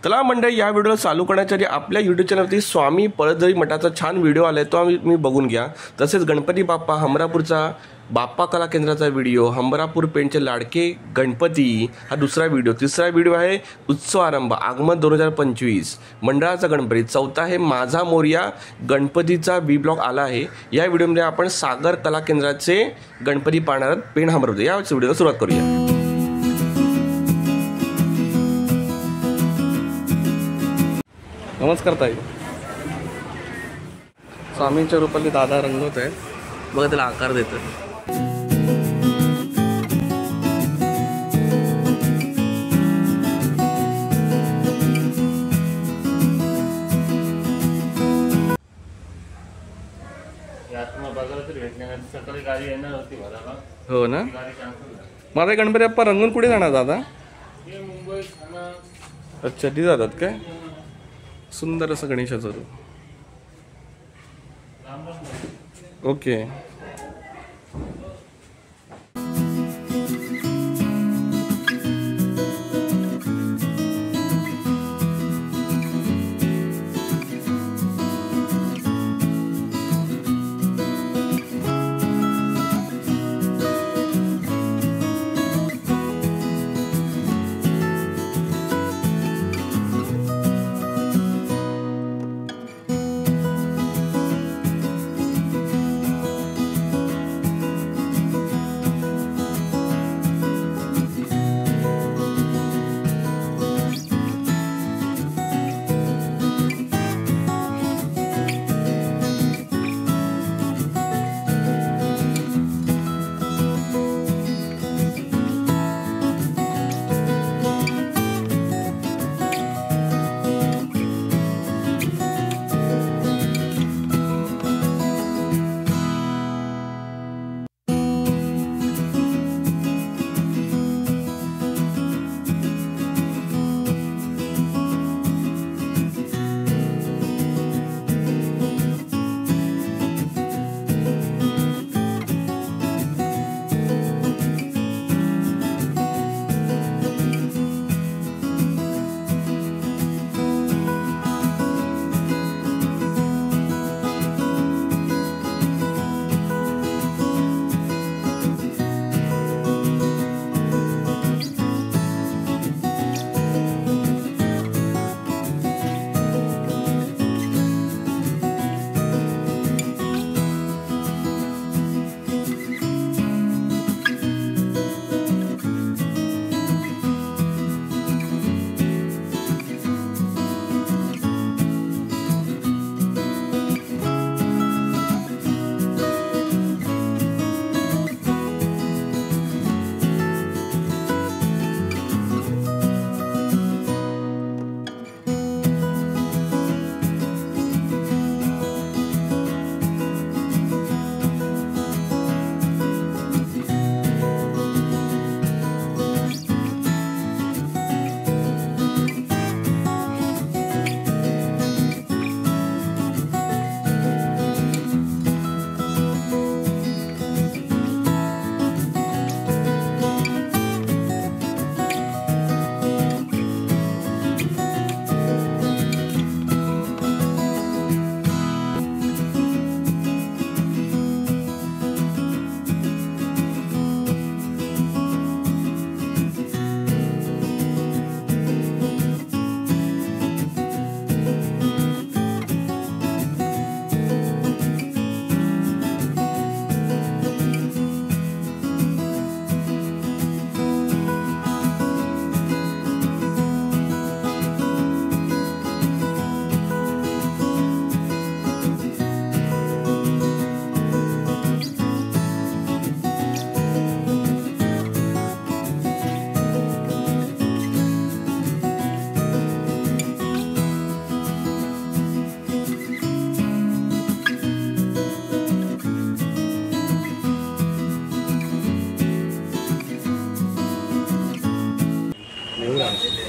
चला मंडळी, या व्हिडिओला चालू करण्याच्या आधी आपल्या यूट्यूब चॅनलवरती स्वामी पळसधरी मठाचा छान व्हिडिओ आला आहे, तो मी बघून घ्या। तसेच गणपती बाप्पा हमरापूरचा बाप्पा कला केंद्राचा व्हिडिओ, हमरापूर पेणचे लाडके गणपती हा दुसरा व्हिडिओ, तिसरा व्हिडिओ आहे उत्सव आरंभ आगमन 2025 मंडळाचा गणपती, चौथा आहे माझा मोरया गणपतीचा ब्लॉग आला आहे। या व्हिडिओमध्ये आपण सागर कला केंद्राचे गणपती पाहणार आहोत पेण हमरापूर। या व्हिडिओला सुरुवात करूया। नमस्कार ताई। स्वामींच्या रूपातले दादा रंगवत आहेत बघा, त्याला आकार देतात। हो ना, माझा गणपती बाप्पा रंगून कुठे जाणार दादा? अच्छा, ती जातात काय? सुंदर असं गणेशाचं रूप। ओके,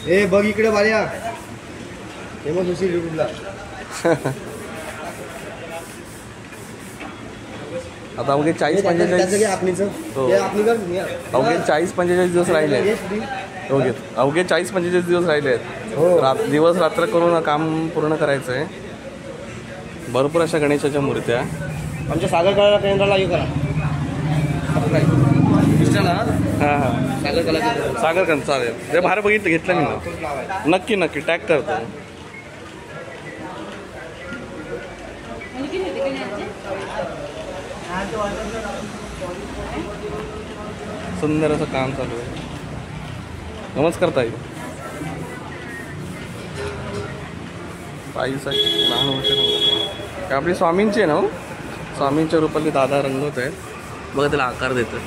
ए बघ इकडे बाल्या, हे मग दुसरी युट्यूबला। आता अवघे 40-45 आपणीचं अवघे 40-45 दिवस राहिले। अवघे 40-45 दिवस राहिले आहेत. दिवस रात्र करून काम पूर्ण करायचं आहे. भरपूर अशा गणेशाच्या मूर्त्या. आमच्या सागर कला केंद्राला हे करा. हां हां सागर कला केंद्र सागर चालेल. ते बाहेर बघितलं घेतलं मी ना. नक्की टॅग करतो. सुंदर असं काम चालू आहे. नमस्कार ताई. ताईसाठी लहान मोठे आपली स्वामींची आहे ना. स्वामींच्या रूपातले दादा रंगवत आहेत बघा. त्याला आकार देतात.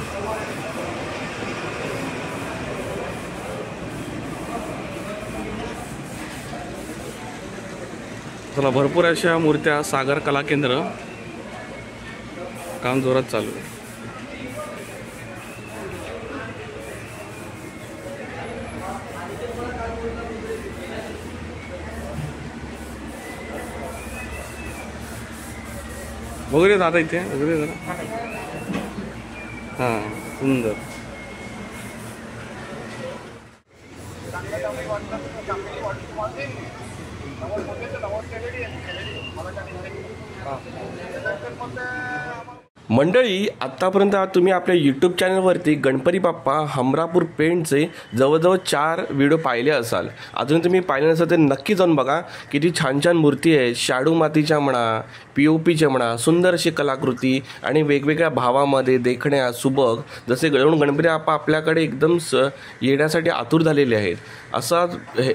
चला भरपूर अशा मूर्त्या. सागर कला केंद्र काम जोरात चालू आहे. वगैरे दादा इथे वगैरे जरा. हां सुंदर. मंडळी, आत्तापर्यंत तुम्ही आपल्या यूट्यूब चॅनलवरती गणपती बाप्पा हमरापूर पेंटचे जवळजवळ 4 व्हिडिओ पाहिले असाल. अजून तुम्ही पाहिले नसेल तर नक्की जाऊन बघा. किती छान छान मूर्ती आहेत. शाडू मातीच्या म्हणा, POPच्या म्हणा, सुंदर अशी कलाकृती आणि वेगवेगळ्या भावामध्ये देखण्या सुबक जसे गणपती बाप्पा आपल्याकडे एकदम येण्यासाठी आतुर झालेले आहेत. असा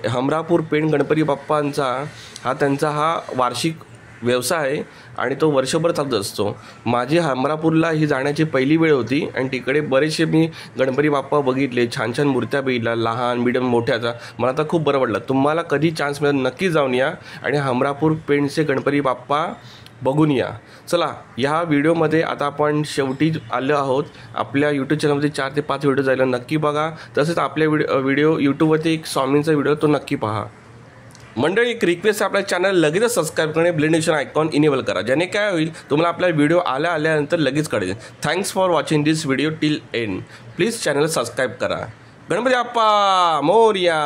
हमरापूर पेंट गणपती बाप्पांचा त्यांचा वार्षिक व्यवसाय आहे आणि तो वर्षभर चालत असतो. माझी हमरापूरला ही जाण्याची पहिली वेळ होती आणि तिकडे बरेचसे मी गणपती बाप्पा बघितले. छान छान मूर्त्या बघितल्या, लहान मिडियम मोठ्याचा. मला तर खूप बरं वाटलं. तुम्हाला कधी चान्स मिळेल नक्की जाऊन या आणि हमरापूर पेंटचे गणपती बाप्पा बघून या. चला, ह्या व्हिडिओमध्ये आता आपण शेवटी आलो आहोत. आपल्या यूट्यूब चॅनलमध्ये 4 ते 5 व्हिडिओ जायला नक्की बघा. तसेच आपल्या व्हिडिओ यूट्यूबवरती एक स्वामींचा व्हिडिओ तो नक्की पहा. मंडळी, एक रिक्वेस्ट आहे, आपल्या चॅनल लगेचच सबस्क्राईब करणे, बेल नोटिफिकेशन आयकॉन इनेबल करा. ज्याने काय होईल तुम्हाला आपला व्हिडिओ आल्यानंतर लगेच कळेल. Thanks for watching this video till end. Please channel subscribe करा. गणपती बाप्पा मोरया.